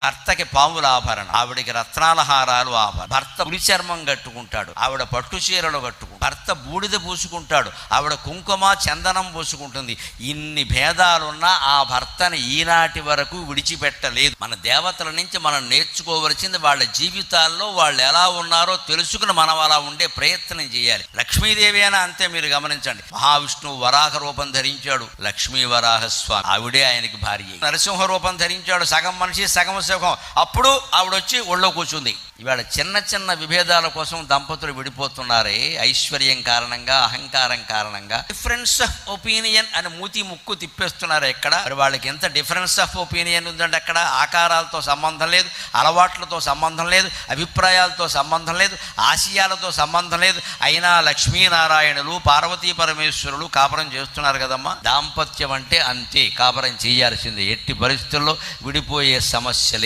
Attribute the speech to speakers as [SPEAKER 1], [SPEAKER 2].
[SPEAKER 1] భర్తకి పాముల ఆభరణ, ఆవిడికి రత్నాల హారాలు ఆభరణ. భర్త పులి చర్మం కట్టుకుంటాడు, ఆవిడ పట్టు చీరలు కట్టుకుంటాడు. భర్త బూడిద పూసుకుంటాడు, ఆవిడ కుంకుమ చందనం పూసుకుంటుంది. ఇన్ని భేదాలున్నా ఆ భర్తని ఈనాటి వరకు విడిచిపెట్టలేదు. మన దేవతల నుంచి మనం నేర్చుకోవలసింది వాళ్ళ జీవితాల్లో వాళ్ళు ఎలా ఉన్నారో తెలుసుకుని మనం అలా ఉండే ప్రయత్నం చేయాలి. లక్ష్మీదేవి అయినా అంతే. మీరు గమనించండి, మహావిష్ణువు వరాహ రూపం ధరించాడు, లక్ష్మీ వరాహ స్వామి, ఆవిడే ఆయనకి భార్య. నరసింహ రూపం ధరించాడు, సగం మనిషి సగం సుఖం, అప్పుడు ఆవిడొచ్చి ఒళ్ళో కూర్చుంది. ఇవాళ చిన్న చిన్న విభేదాల కోసం దంపతులు విడిపోతున్నారే, ఐశ్వర్యం కారణంగా, అహంకారం కారణంగా. డిఫరెన్స్ ఆఫ్ ఒపీనియన్ అని మూతి ముక్కు తిప్పేస్తున్నారు. ఎక్కడ మరి వాళ్ళకి ఎంత డిఫరెన్స్ ఆఫ్ ఒపీనియన్ ఉందంటే అక్కడ ఆకారాలతో సంబంధం లేదు, అలవాట్లతో సంబంధం లేదు, అభిప్రాయాలతో సంబంధం లేదు, ఆశయాలతో సంబంధం లేదు. అయినా లక్ష్మీనారాయణులు పార్వతీ పరమేశ్వరులు కాపురం చేస్తున్నారు కదమ్మా. దాంపత్యం అంటే అంతే, కాపురం చేయాల్సిందే. ఎట్టి పరిస్థితుల్లో విడిపోయే సమస్య